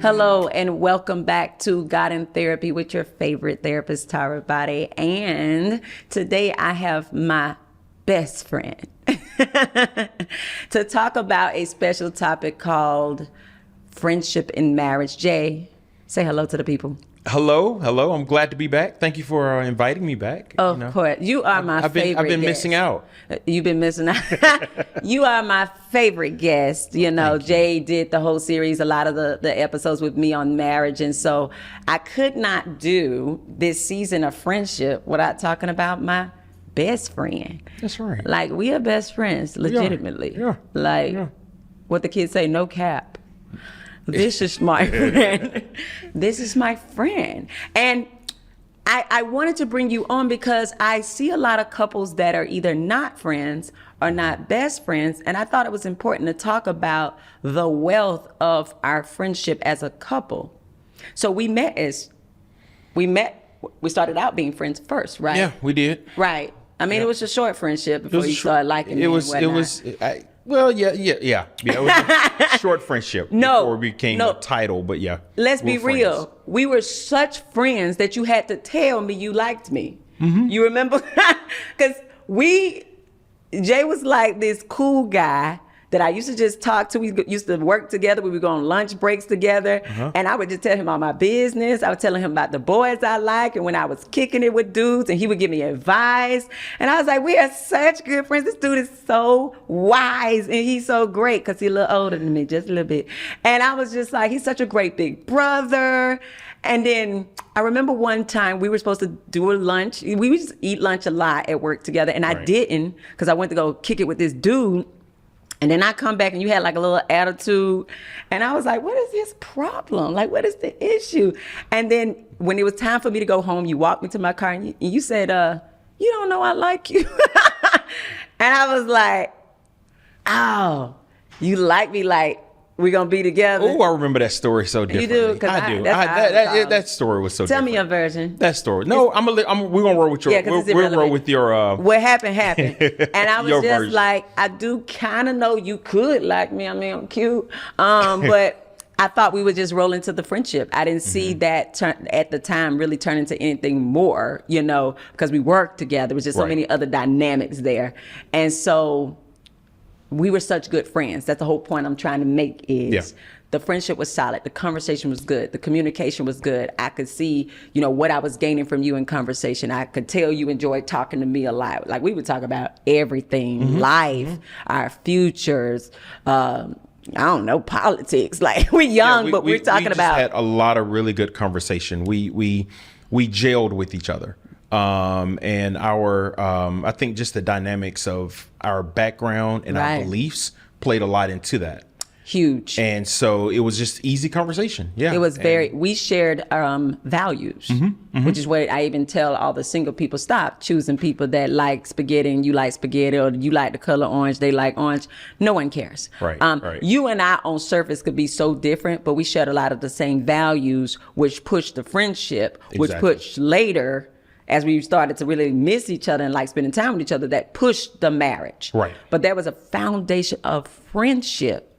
Hello and welcome back to God in Therapy with your favorite therapist, Boddie. And today I have my best friend to talk about a special topic called friendship in marriage. Jay, say hello to the people. Hello. I'm glad to be back. Thank you for inviting me back. Of course. You are my favorite I've been guest. missing out. You've been missing out. You are my favorite guest. You know, Jay did the whole series, a lot of the episodes with me on marriage. And so I could not do this season of friendship without talking about my best friend. That's right. Like, we are best friends, legitimately. Yeah. Like, what the kids say, no cap. This is my friend. This is my friend. And I wanted to bring you on because I see a lot of couples that are either not friends or not best friends. And I thought it was important to talk about the wealth of our friendship as a couple. So we started out being friends first, right? Yeah, we did. Right. I mean, it was a short friendship before you started liking me. It was. It was a short friendship before we became a title, but yeah. Let's be real. We were such friends that you had to tell me you liked me. Mm-hmm. You remember? Because Jay was like this cool guy that I used to just talk to. We used to work together. We would go on lunch breaks together. And I would just tell him all my business. I would tell him about the boys I like and when I was kicking it with dudes, and he would give me advice. And I was like, we are such good friends. This dude is so wise and he's so great because he's a little older than me, just a little bit. And I was just like, he's such a great big brother. And then I remember one time we were supposed to do a lunch. We would just eat lunch a lot at work together. And I didn't because I went to go kick it with this dude. And then I come back and you had like a little attitude. And I was like, what is this problem? Like, what is the issue? And then when it was time for me to go home, you walked me to my car and you said, you don't know I like you. And I was like, oh, you like me like we're going to be together. Oh, I remember that story so differently. You do? I do. That story was so Tell different. me your version. That story. No, we're going to roll with your, we'll roll with your. What happened. And I was just version. like, I do kind of know you could like me. I mean, I'm cute. But I thought we would just roll into the friendship. I didn't see that at the time really turn into anything more, because we worked together. There was just so many other dynamics there. And so we were such good friends. That's the whole point I'm trying to make is the friendship was solid. The conversation was good. The communication was good. I could see, what I was gaining from you in conversation. I could tell you enjoyed talking to me a lot. Like, we would talk about everything, life, our futures, I don't know, politics. Like, we're young, but we're talking about. We had a lot of really good conversation. We gelled with each other. And our, I think just the dynamics of our background and our beliefs played a lot into that. Huge. And so it was just easy conversation. Yeah. It was we shared values, which is what I even tell all the single people, stop choosing people that like spaghetti and you like spaghetti, or you like the color orange, they like orange. No one cares. Right. You and I on surface could be so different, but we shared a lot of the same values, which pushed the friendship, which pushed later, as we started to really miss each other and like spending time with each other, that pushed the marriage. Right. But there was a foundation of friendship.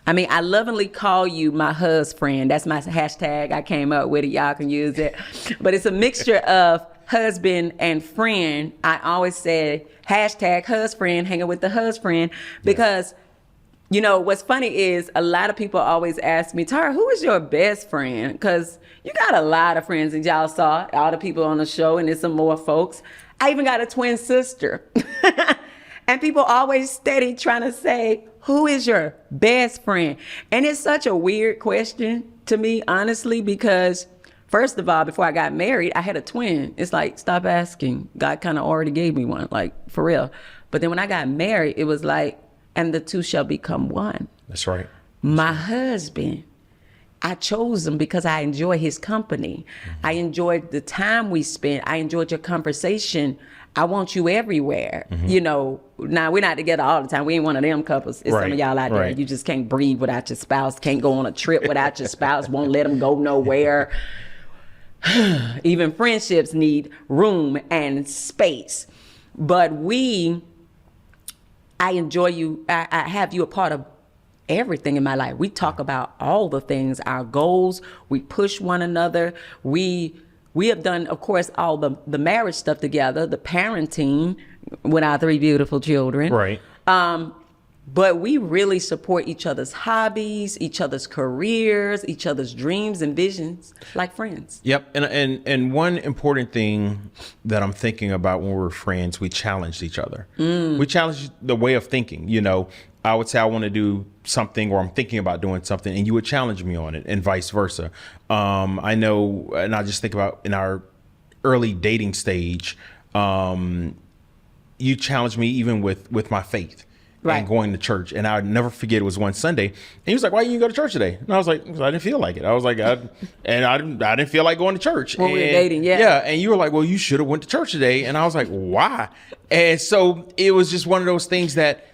I mean, I lovingly call you my husband. That's my hashtag. I came up with it. Y'all can use it. But it's a mixture of husband and friend. I always say hashtag husband, hanging with the husband, because what's funny is a lot of people always ask me, Tara, who is your best friend? Because you got a lot of friends, and y'all saw all the people on the show, and there's some more folks. I even got a twin sister. And people always steady trying to say, who is your best friend? And it's such a weird question to me, honestly, because first of all, before I got married, I had a twin. It's like, stop asking. God kind of already gave me one, like, for real. But then when I got married, it was like, and the two shall become one. That's right. My husband, I chose him because I enjoy his company. I enjoyed the time we spent. I enjoyed your conversation. I want you everywhere. Now we're not together all the time. We ain't one of them couples. It's some of y'all out there. You just can't breathe without your spouse, can't go on a trip without your spouse, won't let them go nowhere. Even friendships need room and space. But I enjoy you. I have you a part of everything in my life. We talk about all the things, our goals. We push one another. We have done, of course, all the marriage stuff together, the parenting with our 3 beautiful children. Right. But we really support each other's hobbies, each other's careers, each other's dreams and visions, like friends. Yep. And one important thing that I'm thinking about when we're friends, we challenged each other. We challenged the way of thinking. You know, I would say I want to do something, or I'm thinking about doing something, and you would challenge me on it, and vice versa. I know, and I just think about in our early dating stage, you challenged me even with my faith. Right. And going to church. And I'd never forget, it was one Sunday. And he was like, why didn't you go to church today? And I was like, I didn't feel like it. I was like, I didn't feel like going to church. When we were dating, yeah. Yeah. And you were like, well, you should have went to church today. And I was like, why? And so it was just one of those things that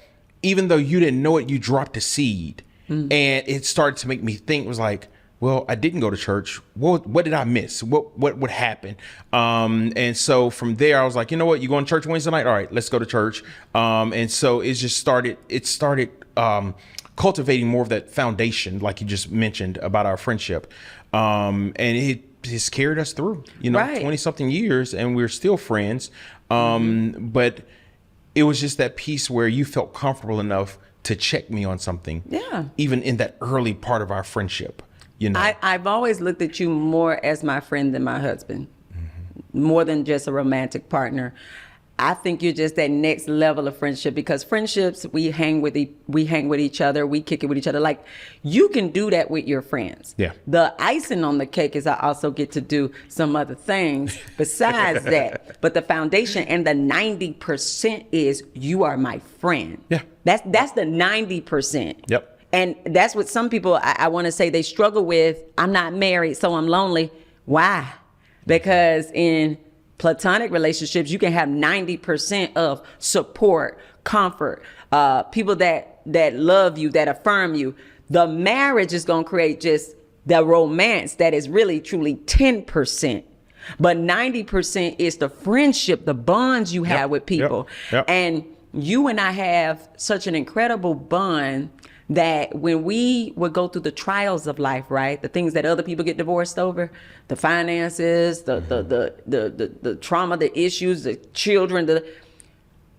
even though you didn't know it, you dropped a seed. And it started to make me think, was like, well, I didn't go to church. What did I miss? What happened? And so from there, I was like, you know what? You going to church Wednesday night? All right, let's go to church. And so it just started. It started cultivating more of that foundation, like you just mentioned about our friendship. And it just carried us through, 20 something years, and we're still friends. But it was just that piece where you felt comfortable enough to check me on something. Yeah. Even in that early part of our friendship. I've always looked at you more as my friend than my husband, more than just a romantic partner. I think you're just that next level of friendship, because friendships, we hang with each other, we kick it with each other. Like, you can do that with your friends. Yeah. The icing on the cake is I also get to do some other things besides that. But the foundation and the 90% is you are my friend. Yeah. That's the 90%. Yep. And that's what some people, I want to say, they struggle with. I'm not married, so I'm lonely. Why? Because in platonic relationships, you can have 90% of support, comfort, people that love you, that affirm you. The marriage is going to create just the romance that is really, truly 10%. But 90% is the friendship, the bonds you have with people. And you and I have such an incredible bond that when we would go through the trials of life, right, the things that other people get divorced over, the finances, the trauma, the issues, the children,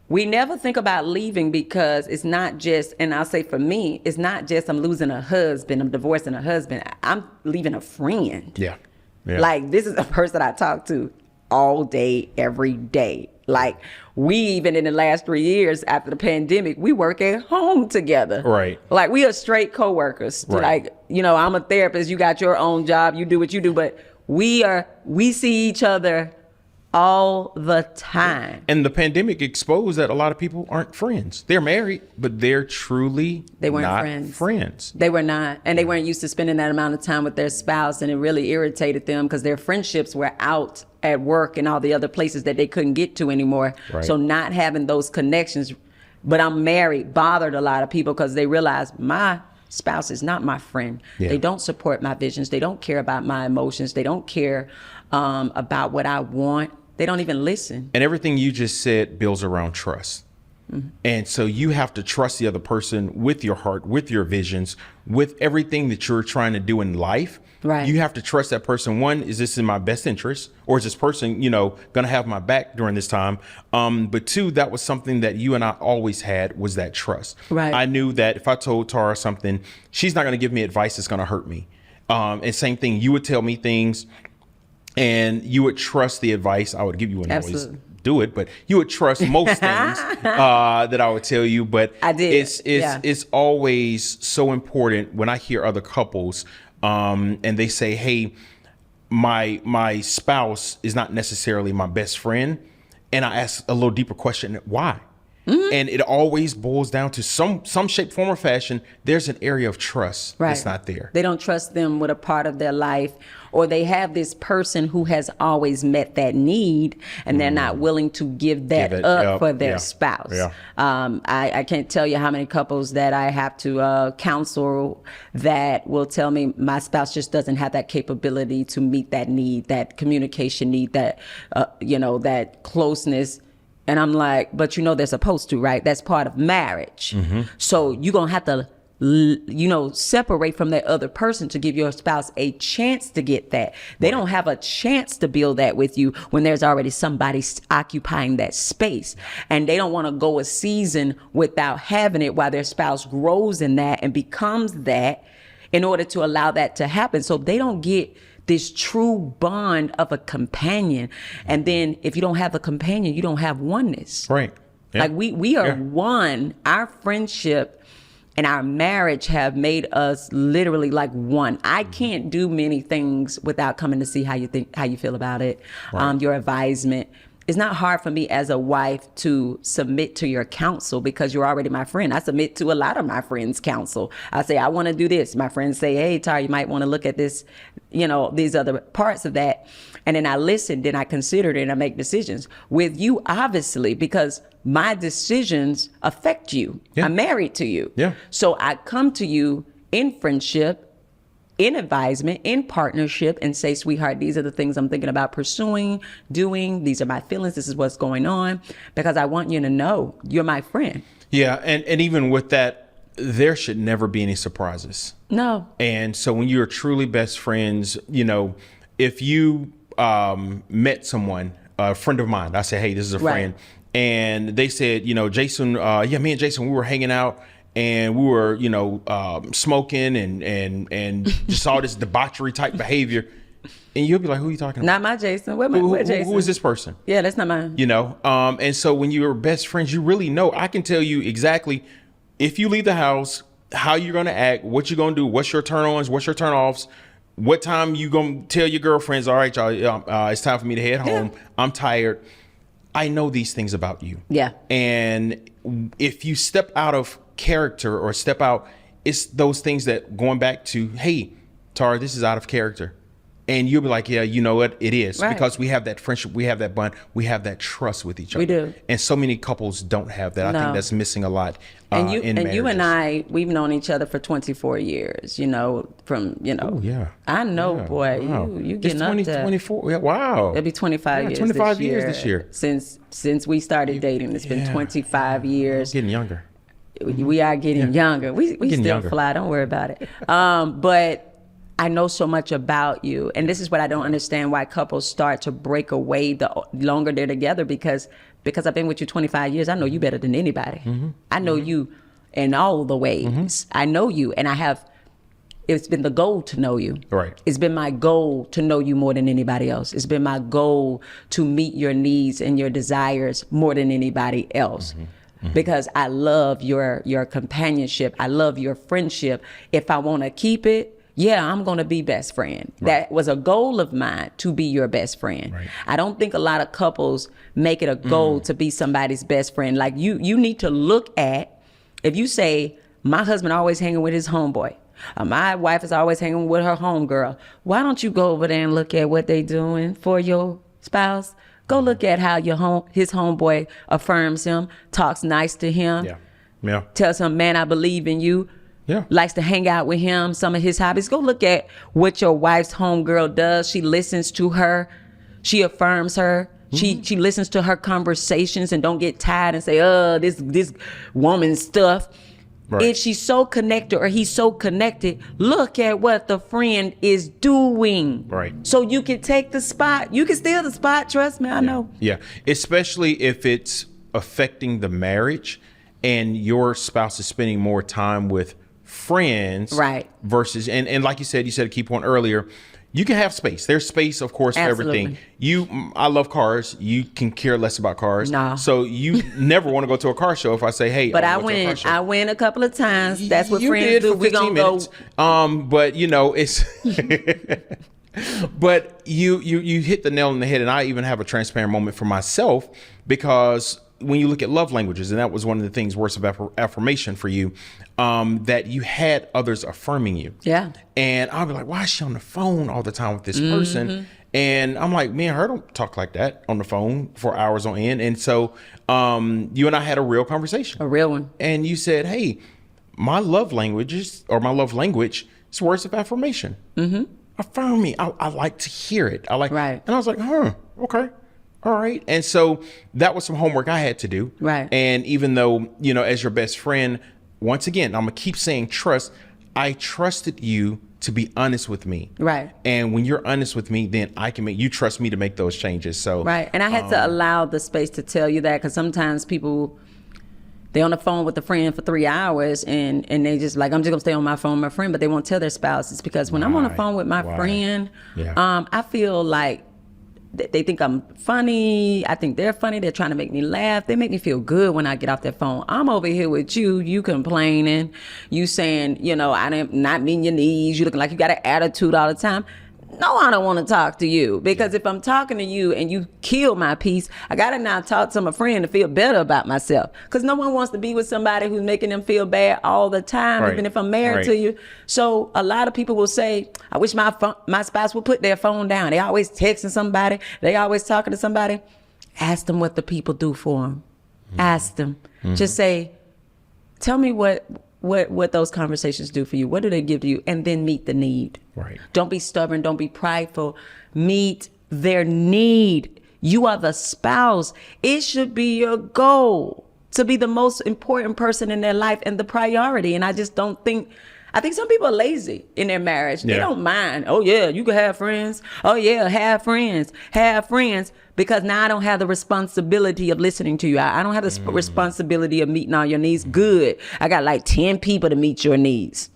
we never think about leaving, because it's not just, and I'll say for me, it's not just I'm losing a husband, I'm divorcing a husband, I'm leaving a friend. Yeah. Like, this is a person I talk to all day, every day. Like, we even in the last 3 years after the pandemic, we work at home together. Right. Like, we are straight coworkers. Right. Like, I'm a therapist, you got your own job, you do what you do, but we see each other all the time. And the pandemic exposed that a lot of people aren't friends. They're married, but they're truly not friends. They were not. And they weren't used to spending that amount of time with their spouse, and it really irritated them because their friendships were out at work and all the other places that they couldn't get to anymore. Right. So not having those connections, but I'm married, bothered a lot of people because they realized my spouse is not my friend. Yeah. They don't support my visions. They don't care about my emotions. They don't care about what I want. They don't even listen. And everything you just said builds around trust. Mm-hmm. And so you have to trust the other person with your heart, with your visions, with everything that you're trying to do in life. Right. You have to trust that person. One, is this in my best interest? Or is this person, going to have my back during this time? But two, that was something that you and I always had, was that trust. Right. I knew that if I told Tara something, she's not going to give me advice that's going to hurt me. And same thing, you would tell me things and you would trust the advice I would give you. Wouldn't always do it, but you would trust most things that I would tell you. But I did. It's always so important when I hear other couples and they say, hey, my spouse is not necessarily my best friend. And I ask a little deeper question, why? Mm-hmm. And it always boils down to some shape, form, or fashion. There's an area of trust that's not there. They don't trust them with a part of their life, or they have this person who has always met that need, and they're not willing to give that up for their spouse. Yeah. I can't tell you how many couples that I have to counsel that will tell me my spouse just doesn't have that capability to meet that need, that communication need, that that closeness. And I'm like, but they're supposed to, right? That's part of marriage. Mm-hmm. So you're going to have to separate from that other person to give your spouse a chance to get that. They don't have a chance to build that with you when there's already somebody occupying that space. And they don't want to go a season without having it while their spouse grows in that and becomes that in order to allow that to happen. So they don't get this true bond of a companion. And then if you don't have a companion, you don't have oneness. Right. Yeah. Like we are one. Our friendship and our marriage have made us literally like one. I can't do many things without coming to see how you feel about it. Right. Your advisement. It's not hard for me as a wife to submit to your counsel because you're already my friend. I submit to a lot of my friends' counsel. I say, I want to do this. My friends say, hey, Tara, you might want to look at this, these other parts of that. And then I listen, then I consider it and I make decisions. With you, obviously, because my decisions affect you. Yeah. I'm married to you. Yeah. So I come to you in friendship, in advisement, in partnership, and say, sweetheart, these are the things I'm thinking about pursuing, doing. These are my feelings. This is what's going on. Because I want you to know you're my friend. Yeah. And even with that, there should never be any surprises. No. And so when you're truly best friends, if you met someone, a friend of mine, I say, hey, this is a friend. Right. And they said, Jason, me and Jason, we were hanging out. And we were, smoking and just all this debauchery type behavior. And you'll be like, who are you talking about? Not my Jason. Where Jason? Who is this person? Yeah, that's not mine. And so when you're best friends, you really know. I can tell you exactly if you leave the house, how you're going to act, what you're going to do, what's your turn-ons, what's your turn-offs, what time you going to tell your girlfriends, all right, y'all, it's time for me to head home. I'm tired. I know these things about you. Yeah. And if you step out of character or step out, it's those things that going back to, hey, Tara, this is out of character. And you'll be like, yeah, you know what? It is. Right. Because we have that friendship, we have that bond, we have that trust with each other. We do. And so many couples don't have that. No. I think that's missing a lot. And you and I, we've known each other for 24 years, from. Oh, yeah. I know, yeah. Boy, wow. you getting up there. 24, yeah, wow. It'll be 25 years 25 years this year. Since we started dating, it's been 25 years. Getting younger. We are getting younger. We still younger. Fly. Don't worry about it. But I know so much about you. And this is what I don't understand, why couples start to break away the longer they're together, because I've been with you 25 years. I know you better than anybody. Mm-hmm. I know you in all the ways. Mm-hmm. I know you, and it's been the goal to know you. Right. It's been my goal to know you more than anybody else. It's been my goal to meet your needs and your desires more than anybody else. Mm-hmm. Mm-hmm. Because I love your companionship. I love your friendship. If I want to keep it, I'm going to be best friend. Right. That was a goal of mine, to be your best friend. Right. I don't think a lot of couples make it a goal to be somebody's best friend. Like you need to look at, if you say, my husband always hanging with his homeboy, or my wife is always hanging with her homegirl, why don't you go over there and look at what they doing for your spouse? Go look at how his homeboy affirms him, talks nice to him, tells him, man, I believe in you, likes to hang out with him, some of his hobbies. Go look at what your wife's homegirl does. She listens to her. She affirms her. Mm-hmm. She listens to her conversations and don't get tired and say, this woman's stuff. Right. If she's so connected or he's so connected, look at what the friend is doing. Right. So you can take the spot. You can steal the spot. Trust me, I know. Yeah. Especially if it's affecting the marriage and your spouse is spending more time with friends. Right. Versus, and like you said a key point earlier, you can have space. There's space, of course, for everything. I love cars. You can care less about cars. No. So you never want to go to a car show if I say, hey, but I went a couple of times. That's what friends do. We're going to go. But it's, but you hit the nail on the head. And I even have a transparent moment for myself, because when you look at love languages, and that was one of the things, words of affirmation for you, that you had others affirming you. Yeah. And I'll be like, why is she on the phone all the time with this person? And I'm like, me and her don't talk like that on the phone for hours on end. And so you and I had a real conversation. A real one. And you said, hey, my love language is words of affirmation. Mm-hmm. Affirm me. I like to hear it. Right. And I was like, okay. All right. And so that was some homework I had to do. Right. And even though, as your best friend, once again, I'm gonna keep saying trust. I trusted you to be honest with me. Right. And when you're honest with me, then I can you trust me to make those changes. So right. And I had to allow the space to tell you that, because sometimes people, they're on the phone with a friend for 3 hours and they just like, I'm just gonna stay on my phone with my friend, but they won't tell their spouse. It's because when I'm on the phone with my friend, I feel like they think I'm funny. I think they're funny. They're trying to make me laugh. They make me feel good when I get off that phone. I'm over here with you complaining, you saying, I didn't not mean your needs. You looking like you got an attitude all the time. No, I don't want to talk to you, because if I'm talking to you and you kill my peace, I got to now talk to my friend to feel better about myself, because no one wants to be with somebody who's making them feel bad all the time, even if I'm married to you. So a lot of people will say, I wish my spouse would put their phone down. They always texting somebody. They always talking to somebody. Ask them what the people do for them. Ask them. Just say, tell me what those conversations do for you. What do they give to you? And then meet the need. Right. Don't be stubborn. Don't be prideful. Meet their need. You are the spouse. It should be your goal to be the most important person in their life and the priority. And I just don't think, I think some people are lazy in their marriage. They don't mind. Oh yeah, you can have friends. Oh yeah, have friends. Have friends. Because now I don't have the responsibility of listening to you. I don't have the responsibility of meeting all your needs. Good. I got like 10 people to meet your needs.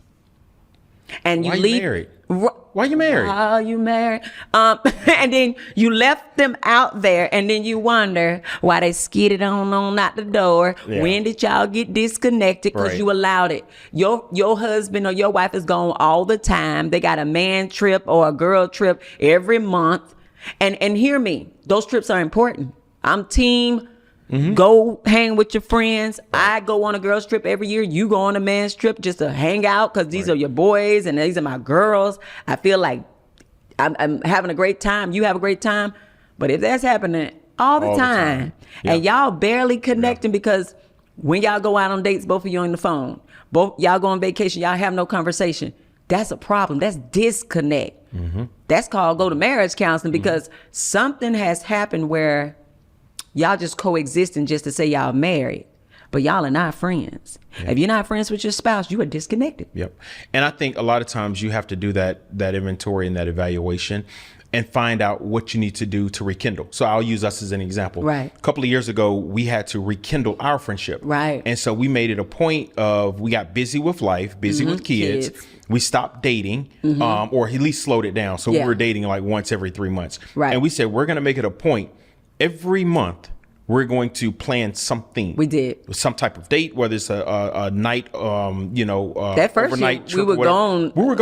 And Why you married? Why you married? Oh, you married. And then you left them out there, and then you wonder why they skidded on out the door. Yeah. When did y'all get disconnected? Because you allowed it. Your husband or your wife is gone all the time. They got a man trip or a girl trip every month. And hear me, those trips are important. I'm team. Go hang with your friends. I go on a girls trip every year. You go on a man's trip just to hang out, because these are your boys and these are my girls. I feel like I'm having a great time. You have a great time. But if that's happening all the time. And y'all barely connecting, because when y'all go out on dates, both of you on the phone, both y'all go on vacation, y'all have no conversation. That's a problem. That's disconnect. That's called go to marriage counseling, because something has happened where y'all just coexisting just to say y'all married, but y'all are not friends. If you're not friends with your spouse, you are disconnected. Yep. And I think a lot of times you have to do that inventory and that evaluation and find out what you need to do to rekindle. So I'll use us as an example. Right. A couple of years ago, we had to rekindle our friendship. Right. And so we made it a point of, we got busy with life, busy with kids. We stopped dating, or at least slowed it down. So we were dating like once every 3 months. Right. And we said, we're going to make it a point every month. We're going to plan something. We did. Some type of date, whether it's a night, that first overnight trip. We were going, we were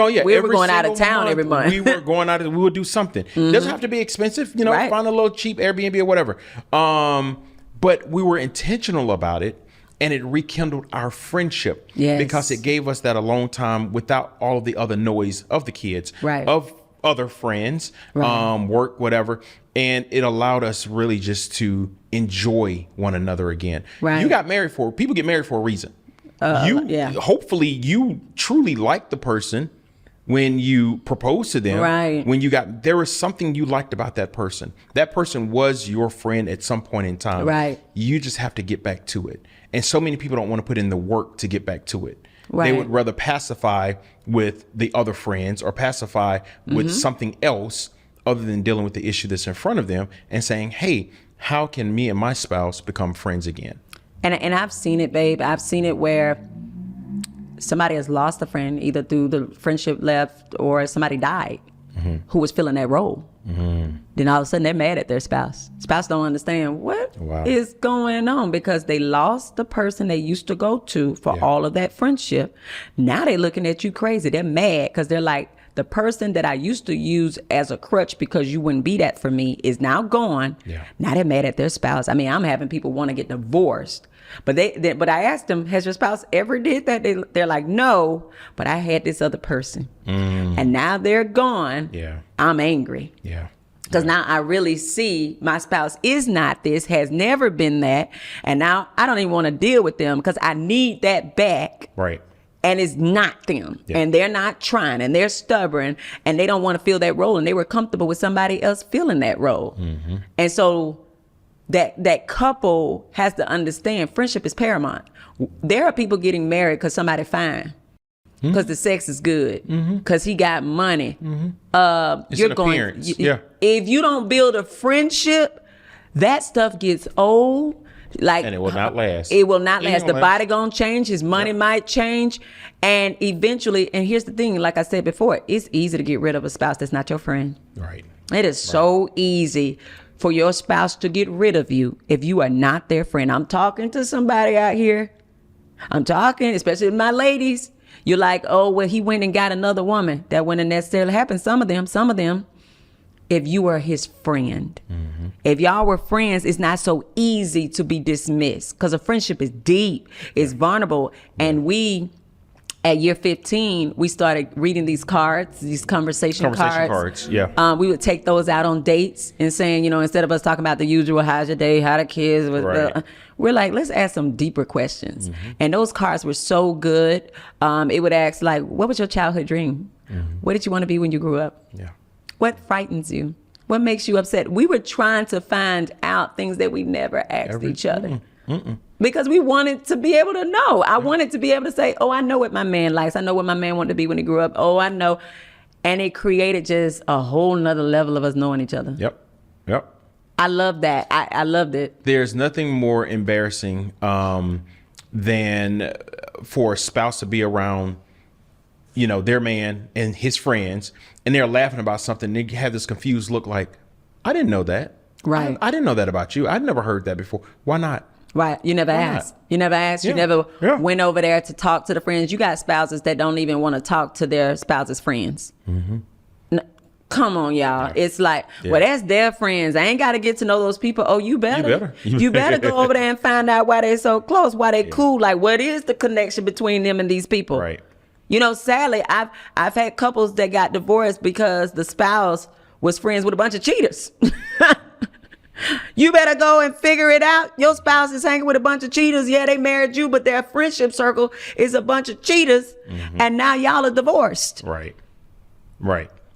going out of town every month. We were going out, we would do something. Doesn't have to be expensive, find a little cheap Airbnb or whatever. But we were intentional about it, and it rekindled our friendship. Yes. Because it gave us that alone time without all the other noise of the kids, of other friends, work, whatever. And it allowed us really just to enjoy one another again. Right. People get married for a reason. Hopefully you truly like the person when you propose to them. Right. When there was something you liked about that person. That person was your friend at some point in time. Right. You just have to get back to it. And so many people don't want to put in the work to get back to it. Right. They would rather pacify with the other friends or pacify with something else other than dealing with the issue that's in front of them and saying, hey, how can me and my spouse become friends again? And I've seen it, babe. I've seen it where somebody has lost a friend, either through the friendship left or somebody died who was filling that role. Then all of a sudden they're mad at their spouse. Spouse don't understand what is going on, because they lost the person they used to go to for all of that friendship. Now they're looking at you crazy. They're mad because they're like, the person that I used to use as a crutch because you wouldn't be that for me is now gone. Yeah. Now they're mad at their spouse. I mean, I'm having people want to get divorced. But but I asked them, has your spouse ever did that? They're like, no, but I had this other person. And now they're gone. Yeah. I'm angry. Yeah. Because now I really see my spouse is not this, has never been that. And now I don't even want to deal with them because I need that back. Right. And it's not them. Yeah. And they're not trying, and they're stubborn, and they don't want to fill that role. And they were comfortable with somebody else filling that role. And so that couple has to understand friendship is paramount. There are people getting married because somebody fine, because the sex is good, because he got money. It's You're an going. appearance. Yeah. If you don't build a friendship, that stuff gets old. Like, And it will not last. It will not last. The last. body gonna change. His money might change, and eventually. And here's the thing: like I said before, it's easy to get rid of a spouse that's not your friend. Right. It is so easy for your spouse to get rid of you if you are not their friend. I'm talking to somebody out here. I'm talking, especially with my ladies. You're like, oh, well, he went and got another woman. That wouldn't necessarily happen. Some of them. If you are his friend, if y'all were friends, it's not so easy to be dismissed, because a friendship is deep, it's vulnerable. And we, at year 15, we started reading these cards, these conversation cards. Yeah. We would take those out on dates and saying, instead of us talking about the usual, how's your day, how the kids, Right. we're like, let's ask some deeper questions. And those cards were so good. It would ask, like, what was your childhood dream? What did you want to be when you grew up? Yeah. What frightens you? What makes you upset? We were trying to find out things that we never asked each other. Because we wanted to be able to know. I wanted to be able to say, oh, I know what my man likes. I know what my man wanted to be when he grew up. Oh, I know. And it created just a whole nother level of us knowing each other. Yep. I love that. I loved it. There's nothing more embarrassing than for a spouse to be around, their man and his friends, and they're laughing about something. They have this confused look like, I didn't know that. Right. I didn't know that about you. I'd never heard that before. Why not? Right. You never asked. You never asked. You never went over there to talk to the friends. You got spouses that don't even want to talk to their spouses' friends. Come on, y'all. Yeah. It's like, well, that's their friends. I ain't got to get to know those people. Oh, you better. You better go over there and find out why they're so close, why they cool. Like, what is the connection between them and these people? Right. Sadly, I've had couples that got divorced because the spouse was friends with a bunch of cheaters. You better go and figure it out. Your spouse is hanging with a bunch of cheaters. Yeah, they married you, but their friendship circle is a bunch of cheaters. And now y'all are divorced. Right.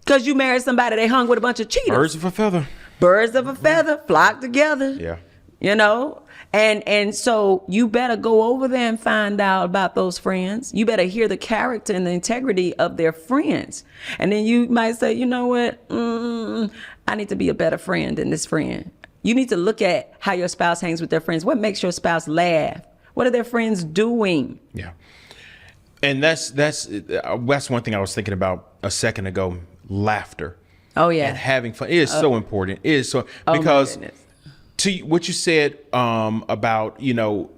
Because you married somebody that hung with a bunch of cheaters. Birds of a feather. Birds of a feather flock together. Yeah. And so you better go over there and find out about those friends. You better hear the character and the integrity of their friends. And then you might say, you know what? I need to be a better friend than this friend. You need to look at how your spouse hangs with their friends. What makes your spouse laugh? What are their friends doing? Yeah. And that's one thing I was thinking about a second ago, laughter. Oh, yeah. And having fun. It is so important. It is so, because to what you said about, the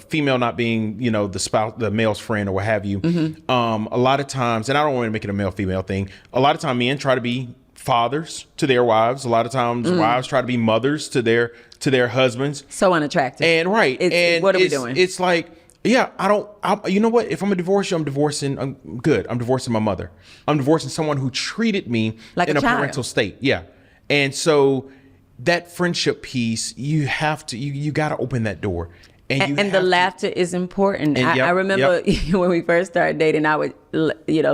female not being, the spouse, the male's friend or what have you. A lot of times, and I don't want to make it a male-female thing, a lot of times men try to be fathers to their wives. A lot of times wives try to be mothers to their husbands. So unattractive. And right. What are we doing? It's like, yeah, you know what? If I'm going to divorce you, I'm divorcing my mother. I'm divorcing someone who treated me like in a child. parental state. Yeah. And so that friendship piece, you have to, you got to open that door. And the laughter is important. I remember when we first started dating, I would,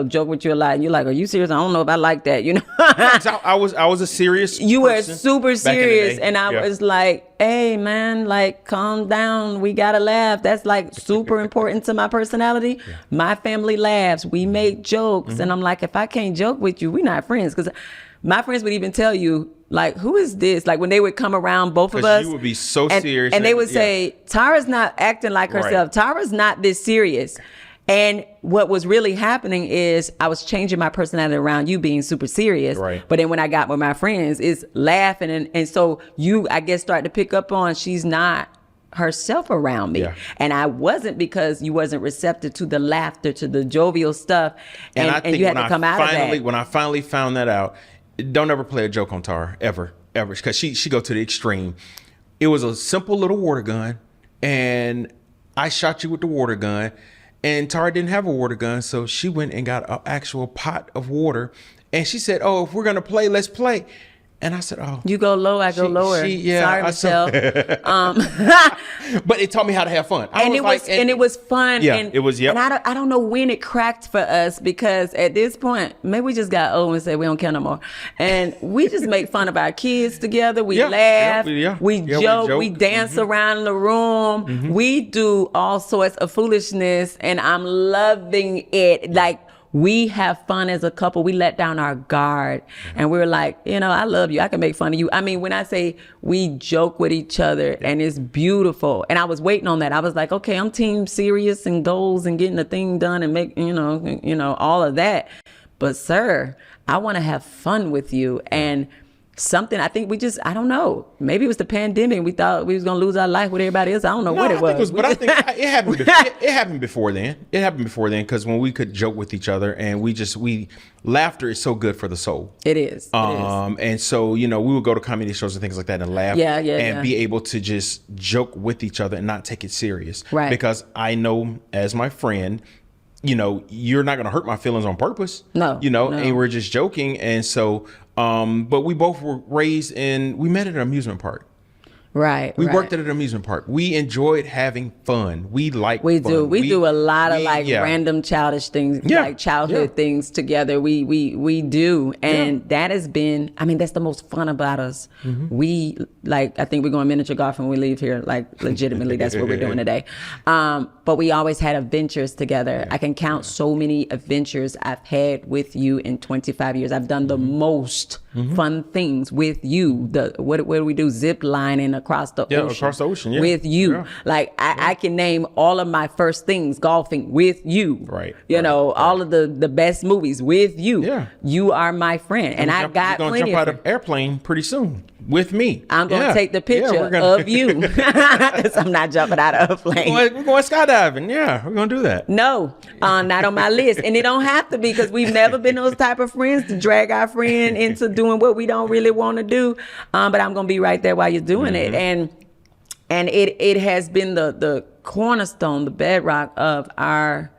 joke with you a lot. And you're like, are you serious? I don't know if I like that, I was a serious You were super back in the serious. day. And I was like, hey, man, like, calm down. We got to laugh. That's like super important to my personality. Yeah. My family laughs. We make jokes. And I'm like, if I can't joke with you, we're not friends. Because my friends would even tell you, like, who is this? Like, when they would come around, both of us. You would be so serious. And they would say, Tara's not acting like herself. Right. Tara's not this serious. And what was really happening is I was changing my personality around you being super serious. Right. But then when I got with my friends, it's laughing. And so you, I guess, start to pick up on she's not herself around me. Yeah. And I wasn't, because you wasn't receptive to the laughter, to the jovial stuff. And I think you had to come out of that. When I finally found that out, don't ever play a joke on Tara, ever, because she go to the extreme. It was a simple little water gun, and I shot you with the water gun, and Tara didn't have a water gun, so she went and got an actual pot of water, and she said, "Oh, if we're gonna play, let's play." And I said, oh. You go low, I go lower. Sorry, Michelle. But it taught me how to have fun. And it was fun. Yeah, and, it was, And I don't know when it cracked for us, because at this point, maybe we just got old and said we don't care no more. And we just make fun of our kids together. We laugh. We joke. We dance around the room. We do all sorts of foolishness, and I'm loving it. Like, we have fun as a couple. We let down our guard, and we're like, I love you. I can make fun of you. I mean, when I say we joke with each other, and it's beautiful. And I was waiting on that. I was like, okay, I'm team serious and goals and getting the thing done and make, all of that. But sir, I want to have fun with you. And something, I think I don't know. Maybe it was the pandemic. We thought we was going to lose our life with everybody else. I don't know what it was. But I think it happened. It happened before then. It happened before then, because when we could joke with each other, and laughter is so good for the soul. It is. And so, we would go to comedy shows and things like that and laugh. And be able to just joke with each other and not take it serious. Right. Because I know, as my friend, you're not going to hurt my feelings on purpose. No. And we're just joking. And so, but we both were raised we met at an amusement park. Right. We worked at an amusement park. We enjoyed having fun. We like fun. We do a lot of random childish things, like childhood things together. We do. And that has been, that's the most fun about us. We I think we're going miniature golf when we leave here. Like, legitimately, that's what we're doing today. But we always had adventures together. I can count so many adventures I've had with you in 25 years. I've done the most fun things with you. What do we do? Zip lining across the ocean. Across the ocean, with you. Like, I can name all of my first things golfing with you. Right. All of the best movies with you. Yeah. You are my friend. And I got plenty of... You're going to jump out of airplane pretty soon with me. I'm going to take the picture of you. Because I'm not jumping out of a plane. We're going skydiving. Yeah, we're going to do that. No, not on my list. And it don't have to be, because we've never been those type of friends to drag our friend into doing what we don't really want to do. But I'm going to be right there while you're doing it. And it has been the cornerstone, the bedrock of our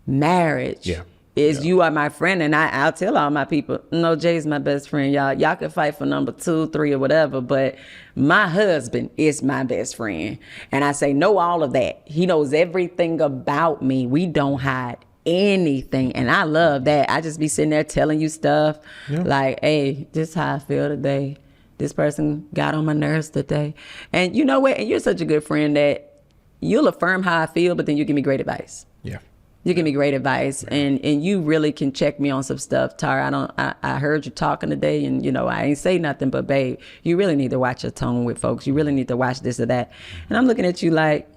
marriage. Yeah. You are my friend. And I'll tell all my people, no, Jay's my best friend, y'all. Y'all can fight for number 2, 3, or whatever, but my husband is my best friend. And I say, know all of that. He knows everything about me. We don't hide anything. And I love that. I just be sitting there telling you stuff like, hey, this is how I feel today. This person got on my nerves today. And you know what? And you're such a good friend that you'll affirm how I feel, but then you give me great advice. Yeah. You give me great advice, and you really can check me on some stuff. Tara, I heard you talking today, and I ain't say nothing, but babe, you really need to watch your tone with folks. You really need to watch this or that. And I'm looking at you like,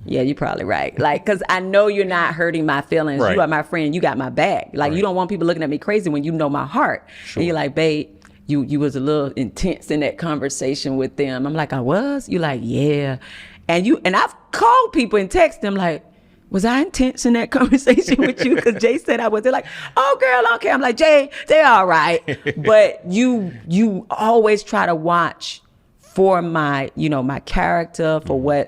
yeah, you're probably right. Like, because I know you're not hurting my feelings. Right. You are my friend. You got my back. Like, you don't want people looking at me crazy when you know my heart. Sure. And you're like, babe, you was a little intense in that conversation with them. I'm like, I was? You're like, yeah. And I've called people and text them like, was I intense in that conversation with you? Because Jay said I was. They're like, oh, girl, okay. I'm like, Jay, they're all right. But you always try to watch for my, my character, for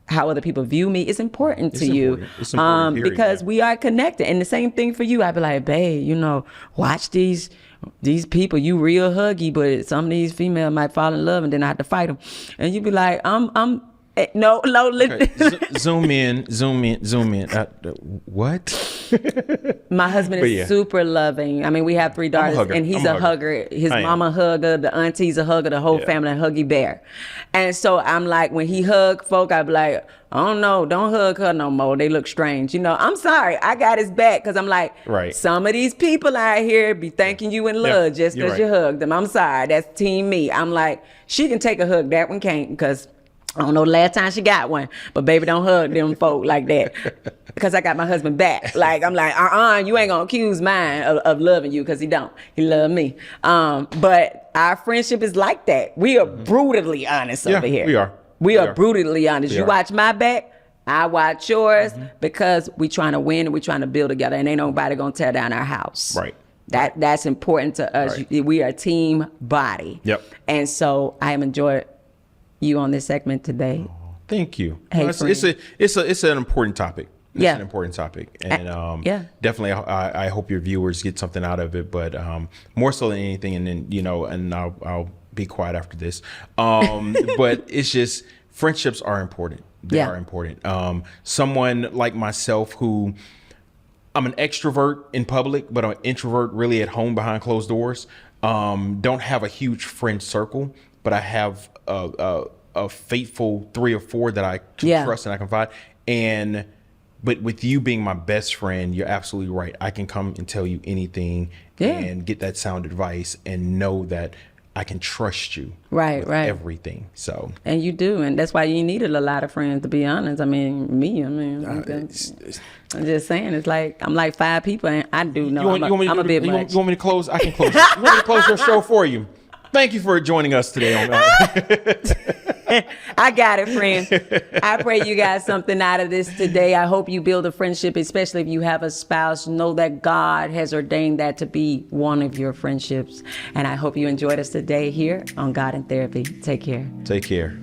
how other people view me. It's important to you. It's important, because we are connected. And the same thing for you. I'd be like, babe, watch these people. You real huggy, but some of these females might fall in love and then I have to fight them. And you'd be like, no. Okay. Zoom in. What? My husband is super loving. I mean, we have 3 daughters, and he's a hugger. His mama hugger, the auntie's a hugger, the whole family a huggy bear. And so I'm like, when he hug folk, I be like, oh no, don't hug her no more. They look strange. I'm sorry. I got his back, because I'm like, some of these people out here be thanking you in love just because you hugged them. I'm sorry. That's team me. I'm like, she can take a hug. That one can't, because I don't know the last time she got one, but baby, don't hug them folk like that, because I got my husband back. Like, I'm like, you ain't gonna accuse mine of loving you, because he don't. He love me. But our friendship is like that. We are brutally honest over here. We are brutally honest. You watch my back, I watch yours, because we trying to win and we trying to build together, and ain't nobody gonna tear down our house. Right. That's important to us. Right. We are team Boddie. Yep. And so I have enjoyed you on this segment today. Thank you. Hey, it's an important topic. It's an important topic, and definitely, I hope your viewers get something out of it. But more so than anything, and then and I'll be quiet after this. But it's just friendships are important. They are important. Someone like myself, who I'm an extrovert in public, but I'm an introvert really at home behind closed doors. Don't have a huge friend circle, but I have a faithful 3 or 4 that I can trust and I confide. But with you being my best friend, you're absolutely right. I can come and tell you anything and get that sound advice and know that I can trust you with everything. So, and you do, and that's why you needed a lot of friends, to be honest. I'm just saying, it's like I'm like 5 people, and I do know I'm a bit much. You want me to close? I can close. You want me to close your show for you? Thank you for joining us today on I got it, friend. I pray you got something out of this today. I hope you build a friendship, especially if you have a spouse. Know that God has ordained that to be one of your friendships. And I hope you enjoyed us today here on God in Therapy. Take care. Take care.